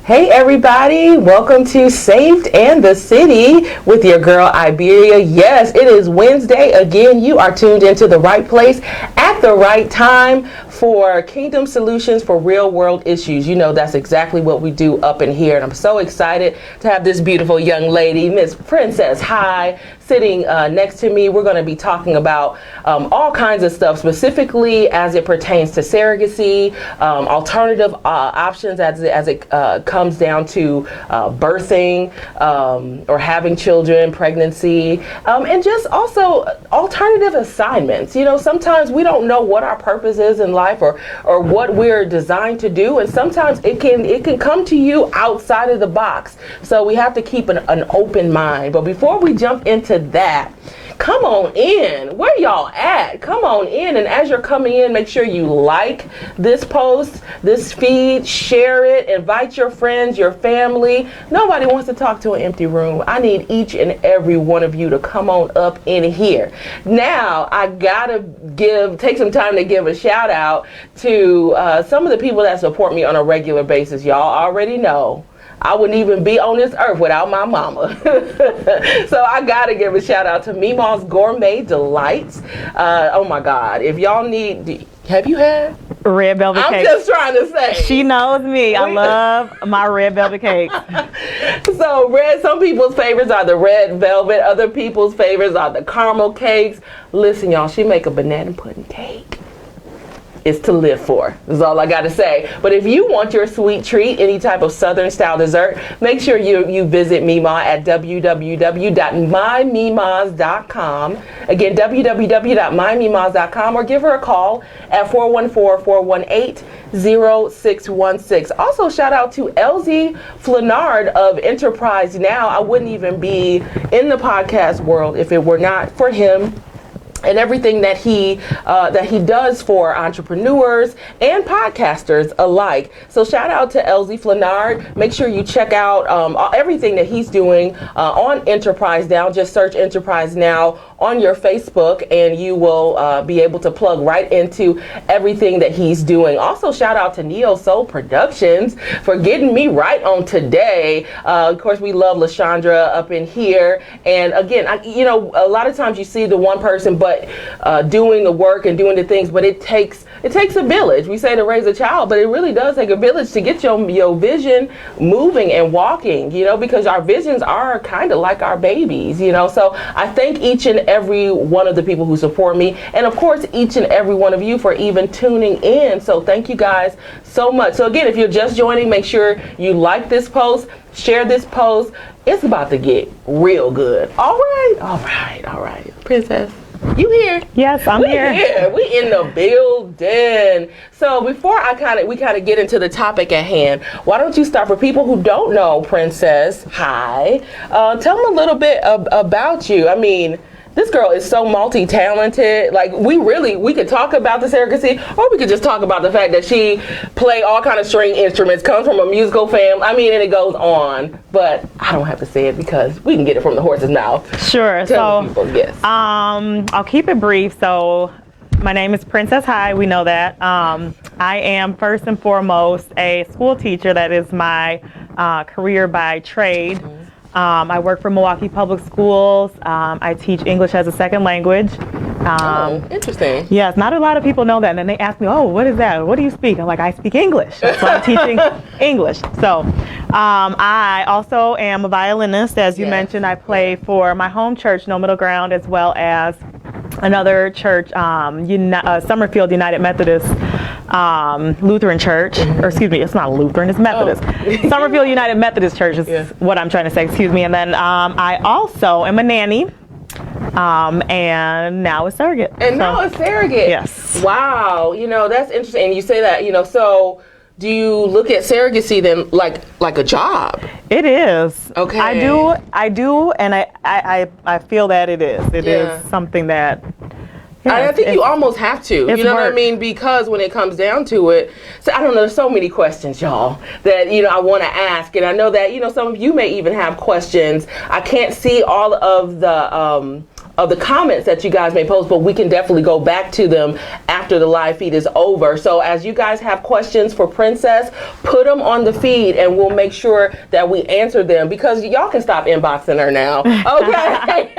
Hey everybody, welcome to Saved and the City with your girl Iberia. Yes, it is Wednesday. Again, you are tuned into the right place at the right time for Kingdom Solutions for Real World Issues. You know, that's exactly what we do up in here. And I'm so excited to have this beautiful young lady, Miss Princess High, sitting next to me. We're going to be talking about all kinds of stuff, specifically as it pertains to surrogacy, alternative options as it comes down to birthing or having children, pregnancy, and just also alternative assignments. You know, sometimes we don't know what our purpose is in life or what we're designed to do, and sometimes it can come to you outside of the box. So we have to keep an open mind. But before we jump into that, come on in. Where y'all at? Come on in. And as you're coming in, make sure you like this post, this feed, share it, invite your friends, your family. Nobody wants to talk to an empty room. I need each and every one of you to come on up in here. Now, I gotta take some time to give a shout out to some of the people that support me on a regular basis. Y'all already know I wouldn't even be on this earth without my mama. So I gotta give a shout out to Mima's Gourmet Delights. Oh my God, if y'all need, have you had? Red velvet cakes. I'm just trying to say. She knows me. I love my red velvet cakes. So some people's favorites are the red velvet. Other people's favorites are the caramel cakes. Listen, y'all, she make a banana pudding cake. It's to live for. That's all I gotta say. But if you want your sweet treat, any type of Southern style dessert, make sure you visit Mima at www.mymimas.com. Again, www.mymimas.com, or give her a call at 414-418-0616. Also, shout out to LZ Flanard of Enterprise Now. I wouldn't even be in the podcast world if it were not for him and everything that he does for entrepreneurs and podcasters alike. So shout out to LZ Flanard. Make sure you check out everything that he's doing on Enterprise Now. Just search Enterprise Now on your Facebook and you will be able to plug right into everything that he's doing. Also, shout out to Neo Soul Productions for getting me right on today. Of course, we love LaShondra up in here. And again, a lot of times you see the one person, but doing the work and doing the things, but it takes a village. We say to raise a child, but it really does take a village to get your vision moving and walking, because our visions are kind of like our babies, So I thank each and every one of the people who support me, and of course each and every one of you for even tuning in. So thank you guys so much. So again, if you're just joining, make sure you like this post, share this post. It's about to get real good. All right, Princess. You here? Yes, I'm here. We in the building. So before we get into the topic at hand, why don't you start for people who don't know Princess High? Tell them a little bit about you. I mean, this girl is so multi-talented. Like, we could talk about the surrogacy, or we could just talk about the fact that she play all kind of string instruments, comes from a musical family. I mean, and it goes on. But I don't have to say it because we can get it from the horse's mouth. Sure. Tell the people, yes. I'll keep it brief. So my name is Princess High. We know that. I am first and foremost a school teacher. That is my career by trade. Mm-hmm. I work for Milwaukee Public Schools. I teach English as a second language. Interesting. Yes, not a lot of people know that. And then they ask me, oh, what is that? What do you speak? I'm like, I speak English. So I'm teaching English. So I also am a violinist. As you mentioned, I play for my home church, No Middle Ground, as well as another church, Summerfield United Methodist Lutheran Church, or excuse me, it's not Lutheran, it's Methodist. Summerfield United Methodist Church is what I'm trying to say, excuse me. And then I also am a nanny, and now a surrogate. Now a surrogate. Yes. Wow, that's interesting. And you say that, so do you look at surrogacy then like a job? It is. Okay. I do, and I feel that it is. It is something that. I think you almost have to, you know what I mean? Because when it comes down to it, so I don't know, there's so many questions, y'all, that, I want to ask. And I know that, some of you may even have questions. I can't see all of the of the comments that you guys may post, but we can definitely go back to them after the live feed is over. So as you guys have questions for Princess, put them on the feed and we'll make sure that we answer them, because y'all can stop inboxing her now. Okay.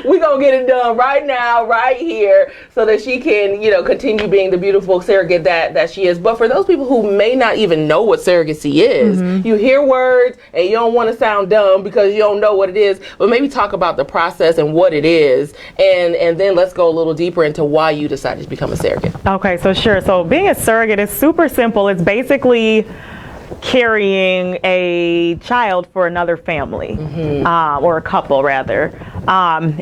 We're going to get it done right now, right here, so that she can, you know, continue being the beautiful surrogate that she is. But for those people who may not even know what surrogacy is, you hear words and you don't want to sound dumb because you don't know what it is, but maybe talk about the process and what it is, and then let's go a little deeper into why you decided to become a surrogate. Okay, so sure. So being a surrogate is super simple. It's basically carrying a child for another family, or a couple rather.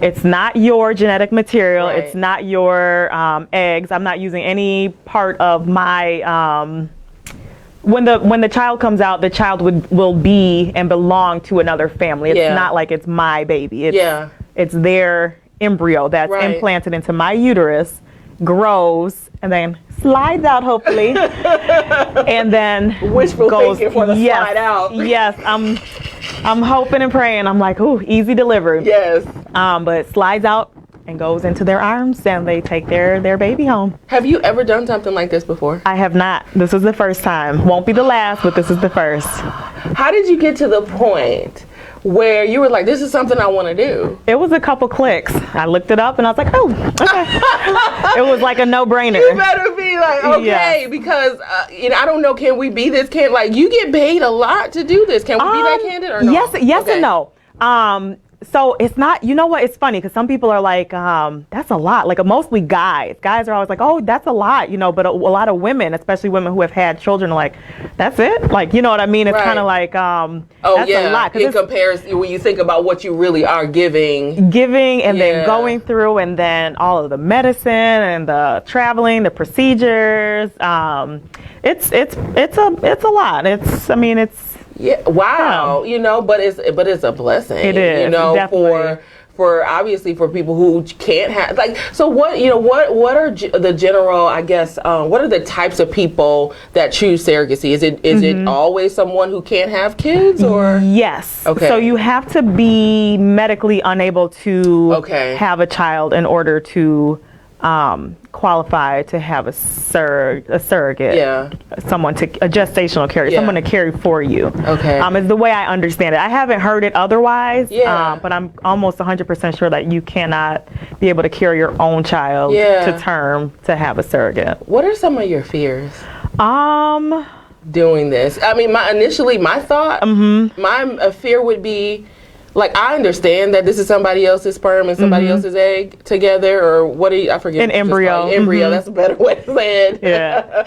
It's not your genetic material. Right. It's not your eggs. I'm not using any part of my when the child comes out, the child will be and belong to another family. It's not like it's my baby. It's their embryo that's implanted into my uterus, grows, and then slides out, hopefully, and then wishful thinking for the slide out. Yes, I'm hoping and praying. I'm like, ooh, easy delivery. Yes. But it slides out and goes into their arms, and they take their baby home. Have you ever done something like this before? I have not. This is the first time. Won't be the last, but this is the first. How did you get to the point where you were like, this is something I want to do? It was a couple clicks. I looked it up and I was like, oh, okay. It was like a no-brainer. You better be like, okay, because you know, I don't know, can we be this? Can, like, you get paid a lot to do this? Can we be that candid or no? Yes and no. So it's not, you know what, it's funny because some people are like, that's a lot. Like mostly guys. Guys are always like, oh, that's a lot, you know, but a lot of women, especially women who have had children, are like, that's it? Like, you know what I mean? It's kind of like, that's a lot. It compares, when you think about what you really are giving and then going through, and then all of the medicine and the traveling, the procedures. It's a lot. Yeah. Wow. You know, but it's a blessing. It is. You know, definitely. for obviously for people who can't have, like, so what, you know, what are the general, I guess, what are the types of people that choose surrogacy? Is it always someone who can't have kids, or? Yes. Okay. So you have to be medically unable to have a child in order to qualify to have a surrogate, a gestational carrier, someone to carry for you. Is the way I understand it. I haven't heard it otherwise, but I'm almost 100% sure that you cannot be able to carry your own child to term to have a surrogate. What are some of your fears doing this? I mean, my thought, my fear would be, like, I understand that this is somebody else's sperm and somebody else's egg together, or what do you, I forget. An embryo. Embryo, that's a better way to say it. Yeah.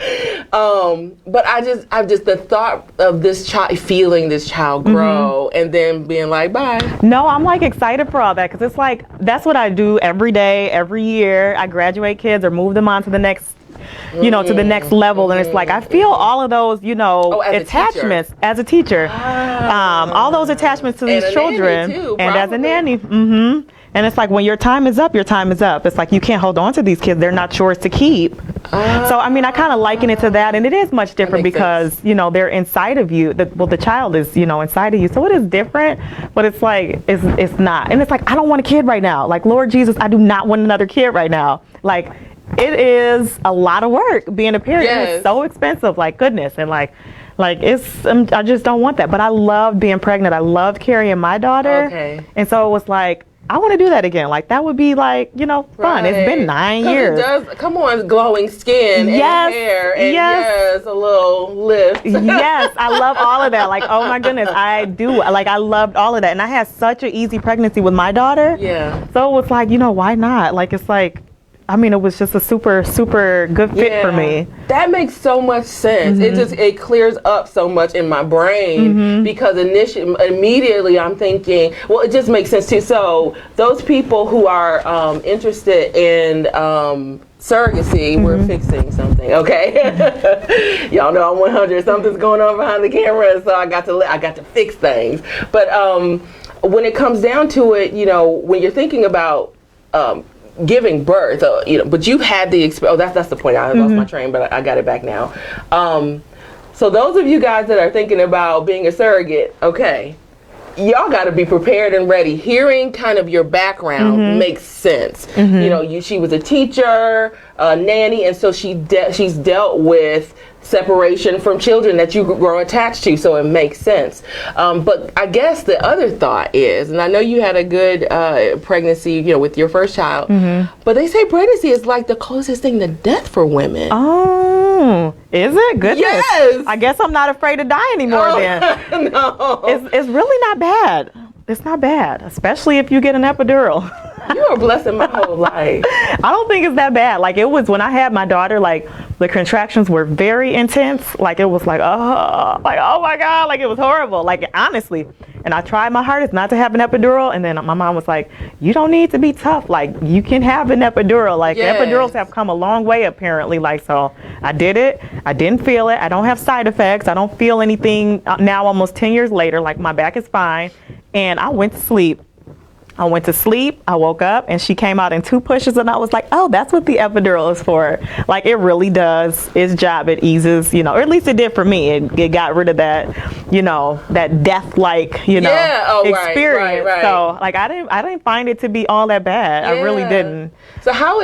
But I just, the thought of this child, feeling this child grow and then being like, bye. No, I'm like excited for all that, because it's like, that's what I do every day, every year. I graduate kids or move them on to the next, you know, to the next level, and it's like I feel all of those, you know, attachments as a teacher, all those attachments to these children, too, and as a nanny. And it's like, when your time is up, your time is up. It's like you can't hold on to these kids; they're not yours to keep. So I mean, I kind of liken it to that, and it is much different because you know, they're inside of you. The child is, you know, inside of you, so it is different. But it's like it's not, and it's like, I don't want a kid right now. Like, Lord Jesus, I do not want another kid right now. Like, it is a lot of work being a parent. It's so expensive, like, goodness, and like it's I just don't want that. But I loved being pregnant. I loved carrying my daughter, and so it was like, I want to do that again. Like, that would be, like, you know, fun. It's been 9 years. It does. Come on, glowing skin and hair and a little lift. Yes, I love all of that. Like, oh my goodness, I do. Like, I loved all of that, and I had such an easy pregnancy with my daughter. Yeah. So it was like, you know, why not? Like, it's like, I mean, it was just a super, super good fit for me. That makes so much sense. It clears up so much in my brain because immediately I'm thinking, well, it just makes sense too. So those people who are interested in surrogacy, we're fixing something, okay? Y'all know I'm 100. Something's going on behind the camera, so I got to fix things. But when it comes down to it, you know, when you're thinking about giving birth, you know, but you've had the experience. Oh, that's the point. I lost my train, but I got it back now. So those of you guys that are thinking about being a surrogate, okay, y'all got to be prepared and ready. Hearing kind of your background makes sense. You know, she was a teacher, a nanny, and so she's dealt with separation from children that you grow attached to, so it makes sense. But I guess the other thought is, and I know you had a good pregnancy, you know, with your first child, but they say pregnancy is like the closest thing to death for women. Oh, is it? Goodness. Yes. I guess I'm not afraid to die anymore then. No. It's really not bad. It's not bad, especially if you get an epidural. You are blessing my whole life. I don't think it's that bad. Like, it was when I had my daughter, like, the contractions were very intense. Like, it was like, oh my God, like, it was horrible. Like, honestly. And I tried my hardest not to have an epidural. And then my mom was like, you don't need to be tough. Like, you can have an epidural. Like, epidurals have come a long way, apparently. Like, so I did it. I didn't feel it. I don't have side effects. I don't feel anything now, almost 10 years later. Like, my back is fine. And I went to sleep. I woke up, and she came out in 2 pushes, and I was like, oh, that's what the epidural is for. Like, it really does its job. It eases, you know, or at least it did for me. It got rid of that, you know, that death-like, you know, experience. Right. So, like, I didn't find it to be all that bad. I really didn't. So how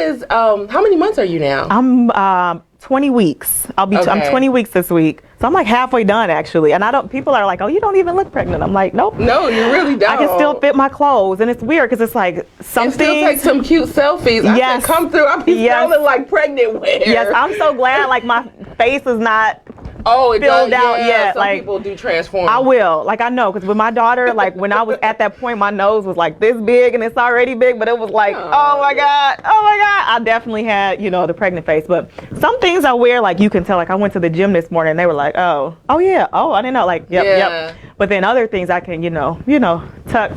many months are you now? I'm 20 weeks. I'm 20 weeks this week. So I'm like halfway done, actually. And people are like, oh, you don't even look pregnant. I'm like, nope. No, you really don't. I can still fit my clothes. And it's weird because it's like something. Still take some cute selfies. Yes. I said, come through. I'll be feeling like pregnant wear. Yes, I'm so glad like my face is not filled out yet. Some people do transform. I will. Like, I know, because with my daughter, like, when I was at that point, my nose was like this big, and it's already big, but it was like, oh my God. I definitely had, you know, the pregnant face. But some things I wear, like, you can tell. Like, I went to the gym this morning, and they were like, oh yeah, I didn't know. Like, yep. But then other things I can, you know, tuck.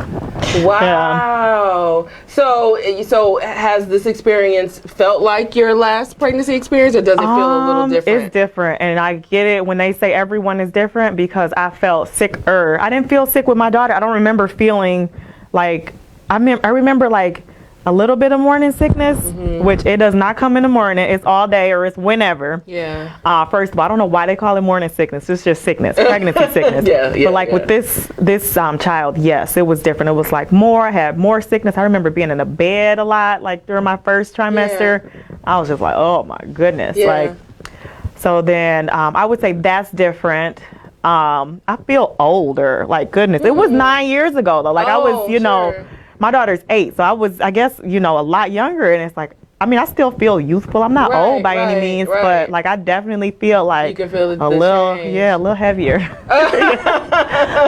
Wow. So has this experience felt like your last pregnancy experience, or does it feel a little different? It's different, and I get it when they say everyone is different, because I felt sicker. I didn't feel sick with my daughter. I don't remember feeling like, I remember like a little bit of morning sickness, which it does not come in the morning. It's all day, or it's whenever. Yeah. First of all, I don't know why they call it morning sickness. It's just sickness, pregnancy sickness. But like with this child, yes, it was different. It was like I had more sickness. I remember being in a bed a lot, like during my first trimester. I was just like, oh my goodness. Like, so then I would say that's different. I feel older, like goodness. It was 9 years ago though. Like I was, you know, my daughter's 8, so I was, I guess, you know, a lot younger, and it's like, I mean, I still feel youthful. I'm not old by any means, but like I definitely feel like you can feel a little heavier.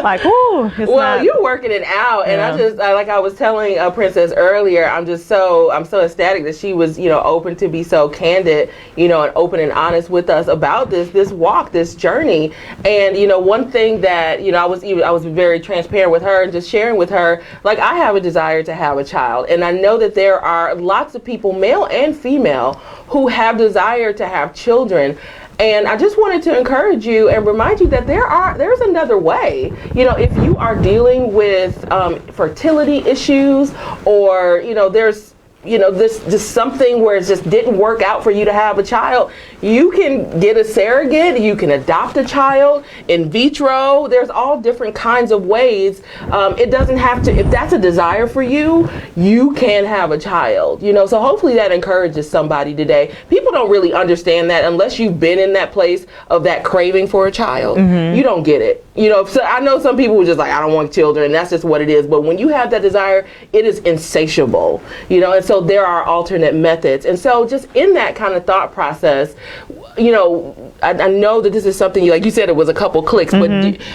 Like, ooh. You're working it out, and I was telling Princess earlier, I'm so ecstatic that she was, you know, open to be so candid, you know, and open and honest with us about this walk, this journey. And you know, one thing that, you know, I was very transparent with her and just sharing with her, like, I have a desire to have a child, and I know that there are lots of people, male and female, who have desire to have children. And I just wanted to encourage you and remind you that there's another way. You know, if you are dealing with fertility issues, or, you know, there's, you know, this just something where it just didn't work out for you to have a child, you can get a surrogate, you can adopt a child in vitro. There's all different kinds of ways. It doesn't have to, if that's a desire for you, you can have a child, you know. So hopefully that encourages somebody today. People don't really understand that unless you've been in that place of that craving for a child. You don't get it. You know, so I know some people who just like, I don't want children, and that's just what it is. But when you have that desire, it is insatiable, you know. And so there are alternate methods. And so just in that kind of thought process, you know, I know that this is something, like you said, it was a couple clicks, but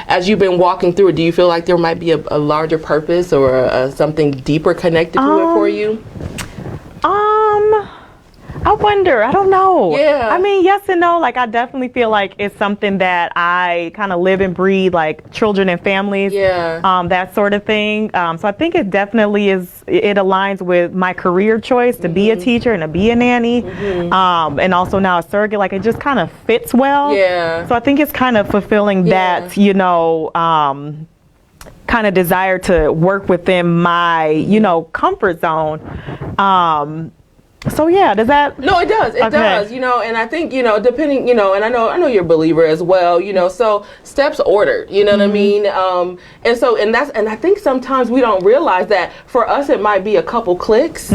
as you've been walking through it, do you feel like there might be a larger purpose or something deeper connected to it for you? I wonder. I don't know. Yeah. I mean, yes and no. Like, I definitely feel like it's something that I kind of live and breathe, like children and families. Yeah. That sort of thing. So I think it definitely is. It aligns with my career choice to be a teacher and to be a nanny. And also now a surrogate. Like, it just kind of fits well. Yeah. So I think it's kind of fulfilling that, you know, kind of desire to work within my, you know, comfort zone. So yeah, does that? No, it does. It does. And I think, depending, and I know you're a believer as well, so steps ordered, you know what I mean? And I think sometimes we don't realize that for us, it might be a couple clicks,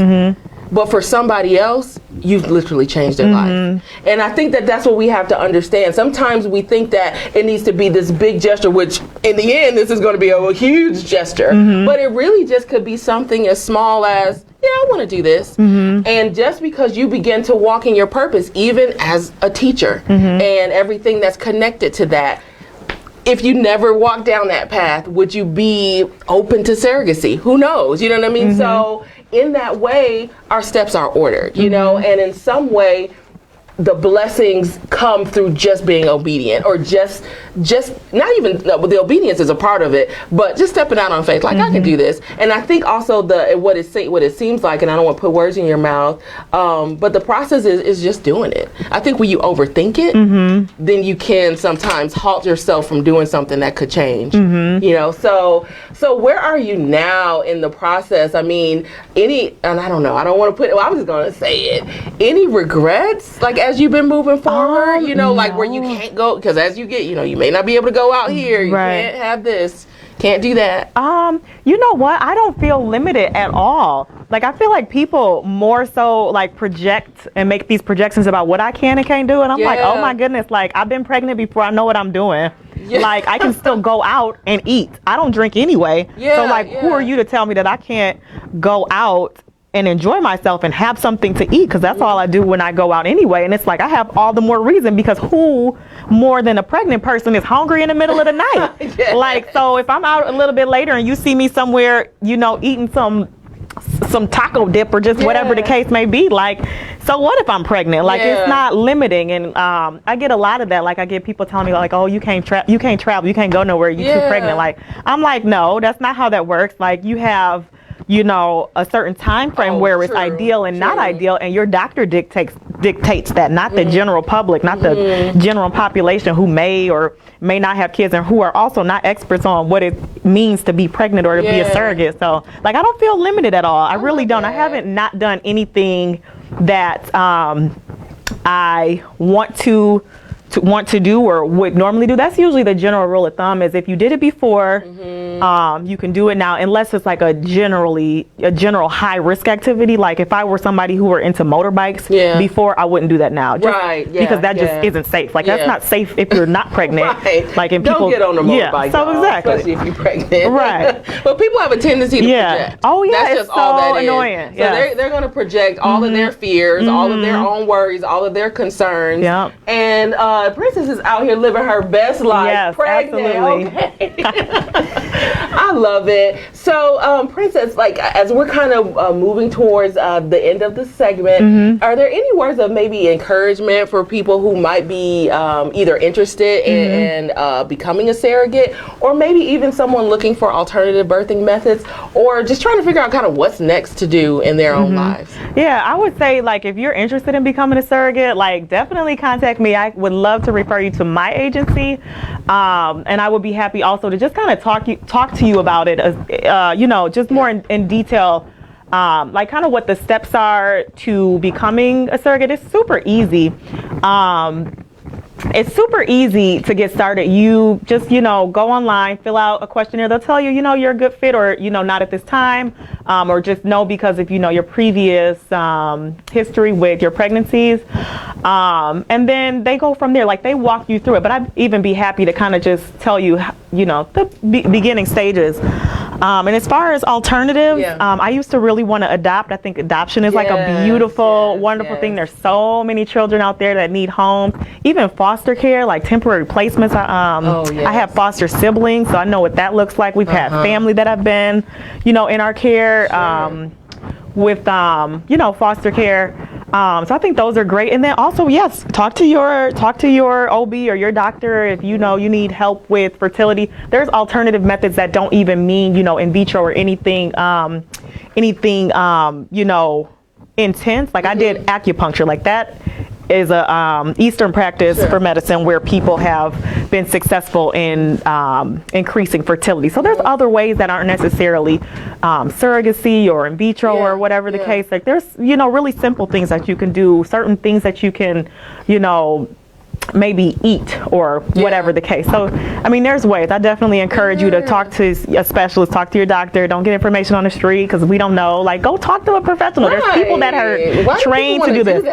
but for somebody else, you've literally changed their life. And I think that that's what we have to understand. Sometimes we think that it needs to be this big gesture, which in the end, this is going to be a huge gesture, but it really just could be something as small as, I want to do this. And just because you begin to walk in your purpose, even as a teacher and everything that's connected to that, if you never walked down that path, would you be open to surrogacy? Who knows? You know what I mean? So in that way, our steps are ordered, and in some way, the blessings come through just being obedient, or just not even the obedience is a part of it, but just stepping out on faith, like I can do this. And I think also what it seems like, and I don't want to put words in your mouth, but the process is just doing it. I think when you overthink it, then you can sometimes halt yourself from doing something that could change. So where are you now in the process? I mean, and I don't know, I don't want to I'm just gonna say it. Any regrets, like as you've been moving forward, like where you can't go, because as you get, you may not be able to go out here, you can't have this, can't do that. You know what? I don't feel limited at all. Like, I feel like people more so like project and make these projections about what I can and can't do, and I'm like, oh my goodness, like I've been pregnant before, I know what I'm doing. Like, I can still go out and eat. I don't drink anyway. So like, who are you to tell me that I can't go out and enjoy myself and have something to eat? Because that's all I do when I go out anyway. And it's like, I have all the more reason, because who more than a pregnant person is hungry in the middle of the night? Like, so if I'm out a little bit later and you see me somewhere, eating some taco dip or just whatever the case may be, like, so what if I'm pregnant? Like, it's not limiting. And I get a lot of that. Like, I get people telling me like, oh, you can't travel, you can't go nowhere, you too pregnant. Like, I'm like, no, that's not how that works. Like, you have a certain time frame where it's ideal and not ideal, and your doctor dictates that, not the general public, not the general population who may or may not have kids and who are also not experts on what it means to be pregnant or to be a surrogate. So like, I don't feel limited at all. I really don't. I haven't not done anything that I want to do or would normally do. That's usually the general rule of thumb, is if you did it before, you can do it now, unless it's like a general high risk activity. Like if I were somebody who were into motorbikes before, I wouldn't do that now, because that just isn't safe. Like that's not safe if you're not pregnant. Like, and people don't get on the motorbike, so exactly, especially if you're pregnant. But people have a tendency to project. Oh yeah, that's it's just so all that annoying. So they're going to project all of their fears, all of their own worries, all of their concerns. And Princess is out here living her best life. Yes, pregnant. Absolutely. Okay. I love it. So, Princess, like as we're kind of moving towards the end of the segment, are there any words of maybe encouragement for people who might be either interested in becoming a surrogate, or maybe even someone looking for alternative birthing methods, or just trying to figure out kind of what's next to do in their own lives? Yeah, I would say, like, if you're interested in becoming a surrogate, like, definitely contact me. I would love to refer you to my agency, and I would be happy also to just kind of talk to you about it, just more in detail, like kind of what the steps are to becoming a surrogate. It's super easy. It's super easy to get started. You just, go online, fill out a questionnaire. They'll tell you, you're a good fit, or, not at this time, or just no because of, your previous history with your pregnancies. And then they go from there. Like, they walk you through it. But I'd even be happy to kind of just tell you, the beginning stages. And as far as alternatives, I used to really want to adopt. I think adoption is like a beautiful, wonderful thing. There's so many children out there that need homes, even foster care, like temporary placements. I have foster siblings, so I know what that looks like. We've had family that have been, in our care with, foster care. So I think those are great. And then also, yes, talk to your OB or your doctor if you need help with fertility. There's alternative methods that don't even mean, in vitro or anything intense. Like I did acupuncture, like that is a Eastern practice for medicine where people have been successful in increasing fertility. So there's other ways that aren't necessarily surrogacy or in vitro or whatever the case. Like there's, you know, really simple things that you can do, certain things that you can, you know, maybe eat or whatever the case. So, I mean, there's ways. I definitely encourage you to talk to a specialist, talk to your doctor. Don't get information on the street because we don't know. Like, go talk to a professional. There's people that are trained to do this.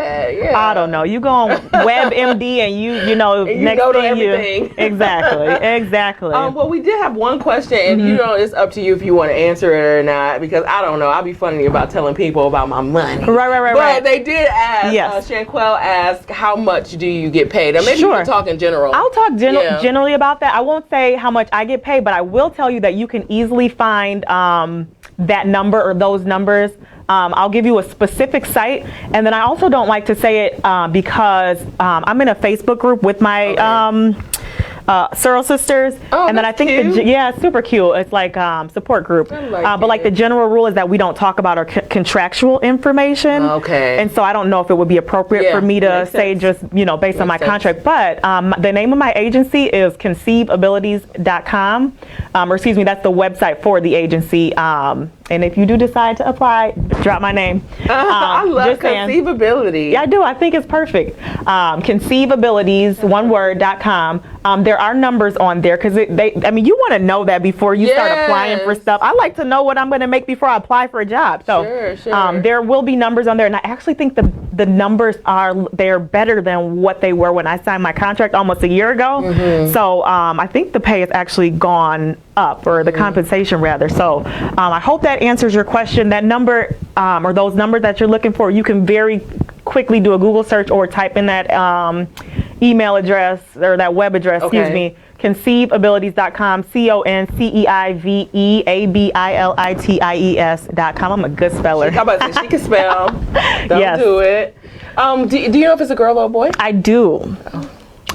I don't know. You go on WebMD and you know, and next go to thing everything. Exactly. Well, we did have one question, and you know, it's up to you if you want to answer it or not, because I don't know. I'll be funny about telling people about my money. Right. But they did ask, Shanquelle asked, how much do you get paid? Or maybe you can talk in general. I'll talk generally about that. I won't say how much I get paid, but I will tell you that you can easily find that number or those numbers. I'll give you a specific site, and then I also don't like to say it because I'm in a Facebook group with my Surrogacy sisters, and then I think it's super cute. It's like support group, but like the general rule is that we don't talk about our contractual information. And so I don't know if it would be appropriate for me to say just, you know, based on my contract. But the name of my agency is conceiveabilities.com, or excuse me, that's the website for the agency. And if you do decide to apply, drop my name. I love conceivability. Yeah, I do. I think it's perfect. Conceiveabilities, one word.com. There are numbers on there because I mean, you want to know that before you start applying for stuff. I like to know what I'm going to make before I apply for a job. So there will be numbers on there, and I actually think the numbers they're better than what they were when I signed my contract almost a year ago. So I think the pay has actually gone up, or the compensation rather. So I hope that answers your question. That number or those numbers that you're looking for, you can very quickly do a Google search or type in that email address or that web address, excuse me, conceiveabilities.com, CONCEIVEABILITIES.com. I'm a good speller. How about this? She can spell. Don't do it. Do you know if it's a girl or a boy? I do.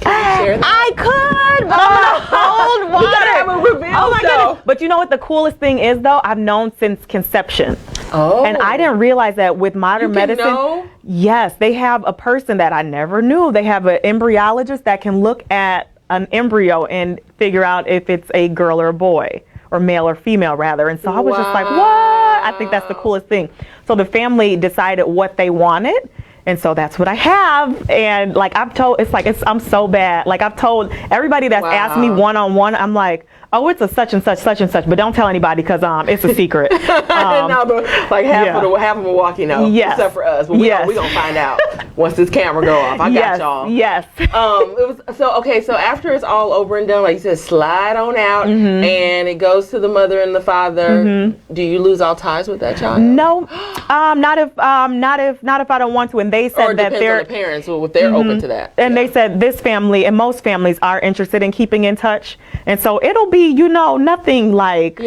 I could, but I'm gonna hold water. We gotta have a reveal. Oh my goodness! But you know what the coolest thing is, though? I've known since conception. And I didn't realize that with modern medicine. Yes, they have a person that I never knew. They have an embryologist that can look at an embryo and figure out if it's a girl or a boy, or male or female rather. And so I was just like, what? I think that's the coolest thing. So the family decided what they wanted. And so that's what I have. And like I'm told, I'm so bad. Like I've told everybody that's asked me one-on-one, I'm like, oh, it's a such and such, but don't tell anybody because it's a secret. No, but like half of Milwaukee know, except for us. But we gonna find out once this camera go off. I got y'all. Yes. It was so after it's all over and done, like you said, slide on out, and it goes to the mother and the father. Do you lose all ties with that child? No, not if I don't want to. And they said that they're on the parents, if they're open to that. And they said this family and most families are interested in keeping in touch, and so it'll be, you know, nothing like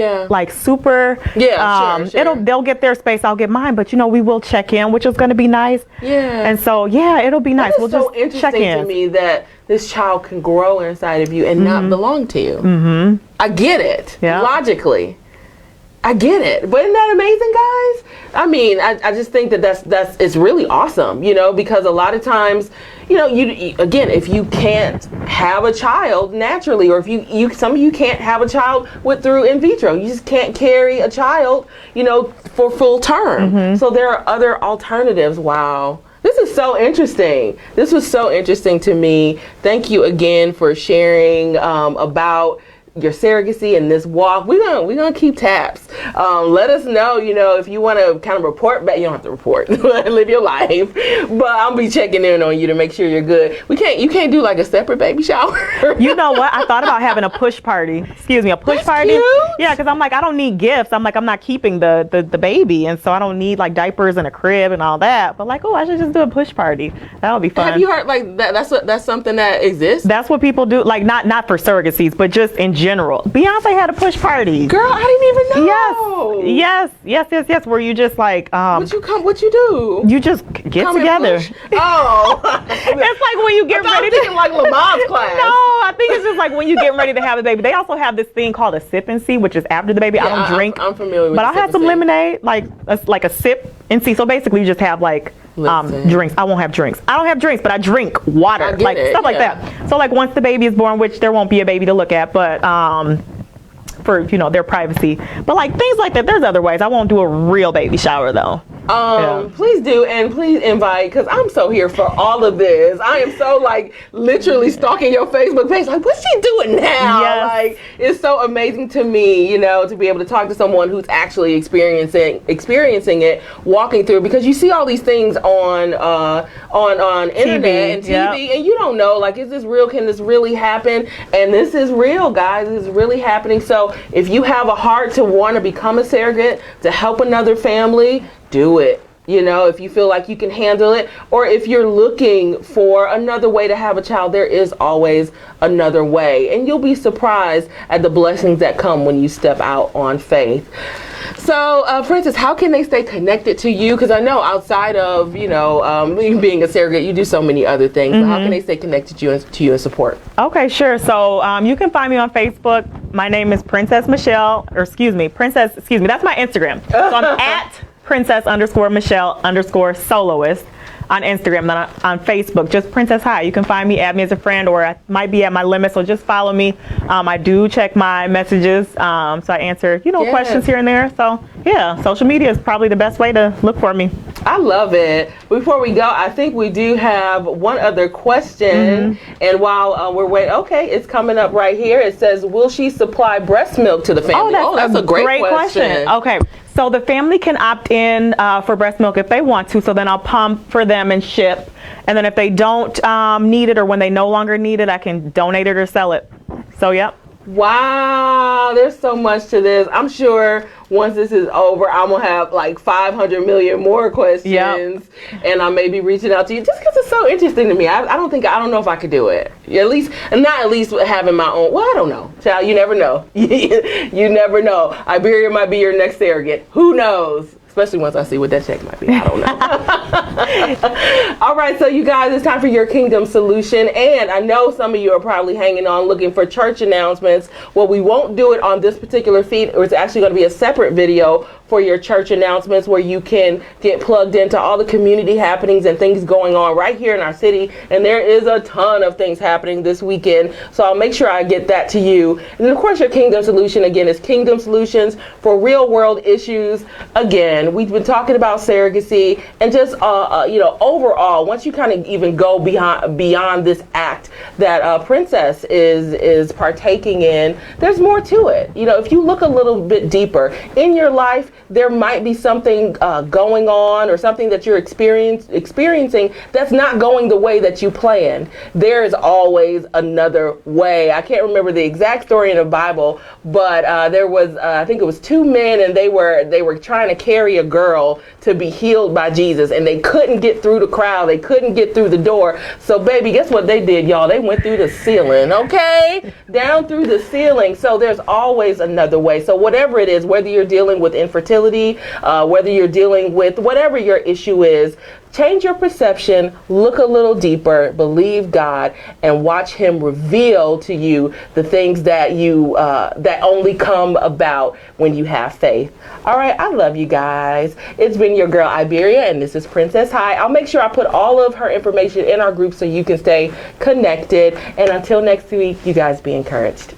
super. Sure. They'll get their space, I'll get mine, but you know, we will check in, which is going to be nice. And so it'll be nice. We'll just check in. To me that this child can grow inside of you and not belong to you. I get it logically. I get it. But isn't that amazing, guys? I mean, I just think that's it's really awesome, you know, because a lot of times, you know, you again, if you can't have a child naturally, or if some of you can't have a child through in vitro, you just can't carry a child, you know, for full term. So there are other alternatives. Wow. This is so interesting. This was so interesting to me. Thank you again for sharing about your surrogacy and this walk. We're gonna keep tabs. Let us know, you know, if you want to kind of report back. You don't have to report. Live your life. But I'll be checking in on you to make sure you're good. You can't do like a separate baby shower. You know what? I thought about having a push party. Excuse me, a push party. Cute. Yeah, because I'm like, I don't need gifts. I'm like, I'm not keeping the baby, and so I don't need like diapers and a crib and all that. But like, oh, I should just do a push party. That would be fun. Have you heard like that? That's something that exists. That's what people do. Like not for surrogacies, but just in general. Beyonce had a push party. Girl, I didn't even know. Yes. Where you just like what you do? You just get together. Oh. It's like when you get ready to like Lamont's class. No, I think it's just like when you get ready to have a baby. They also have this thing called a sip and see, which is after the baby. I don't drink. I'm familiar with but I'll have some lemonade, like a sip and see. So basically you just have like drinks. I won't have drinks. I don't have drinks, but I drink water, like stuff like that. So like once the baby is born, which there won't be a baby to look at, but for their privacy. But like things like that, there's other ways. I won't do a real baby shower though. Please do, and please invite, because I'm so here for all of this. I am so like literally stalking your Facebook page, like what's she doing now? Yes. Like it's so amazing to me, to be able to talk to someone who's actually experiencing it, walking through, because you see all these things on internet and TV, and you don't know, like, is this real? Can this really happen? And this is real, guys. This is really happening. So if you have a heart to want to become a surrogate, to help another family, do it. If you feel like you can handle it, or if you're looking for another way to have a child, there is always another way. And you'll be surprised at the blessings that come when you step out on faith. So, Princess, how can they stay connected to you? Because I know outside of, being a surrogate, you do so many other things. But how can they stay connected to you and support? Okay, sure. So you can find me on Facebook. My name is Princess Michelle, that's my Instagram. So I'm at Princess_Michelle_soloist on Instagram, then on Facebook, just Princess Hi. You can find me, add me as a friend, or I might be at my limit, so just follow me. I do check my messages, so I answer, questions here and there. So yeah, social media is probably the best way to look for me. I love it. Before we go, I think we do have one other question. And while we're waiting, okay, it's coming up right here. It says, will she supply breast milk to the family? Oh, that's a great question. Okay. So the family can opt in for breast milk if they want to. So then I'll pump for them and ship. And then if they don't need it, or when they no longer need it, I can donate it or sell it. So, yep. Wow, there's so much to this. I'm sure once this is over, I'm going to have like 500 million more questions. Yep. And I may be reaching out to you just because it's so interesting to me. I don't know if I could do it. At least having my own. Well, I don't know. Child, you never know. You never know. Iberia might be your next surrogate. Who knows? Especially once I see what that check might be. I don't know. All right, so you guys, it's time for your Kingdom Solution. And I know some of you are probably hanging on looking for church announcements. Well, we won't do it on this particular feed. It's actually going to be a separate video for your church announcements, where you can get plugged into all the community happenings and things going on right here in our city. And there is a ton of things happening this weekend, so I'll make sure I get that to you. And then of course your Kingdom Solution, again, is Kingdom Solutions for real world issues. Again, we've been talking about surrogacy, and just overall, once you kind of even go beyond this act that Princess is partaking in, there's more to it. If you look a little bit deeper in your life, there might be something going on, or something that you're experiencing that's not going the way that you planned. There is always another way. I can't remember the exact story in the Bible, but there was, I think it was two men, and they were trying to carry a girl to be healed by Jesus, and they couldn't get through the crowd. They couldn't get through the door. So baby, guess what they did, y'all? They went through the ceiling, okay? Down through the ceiling. So there's always another way. So whatever it is, whether you're dealing with infertility, whether you're dealing with whatever your issue is, change your perception, look a little deeper, believe God, and watch Him reveal to you the things that that only come about when you have faith. All right, I love you guys. It's been your girl Iberia, and this is Princess Hi. I'll make sure I put all of her information in our group so you can stay connected. And until next week, you guys be encouraged.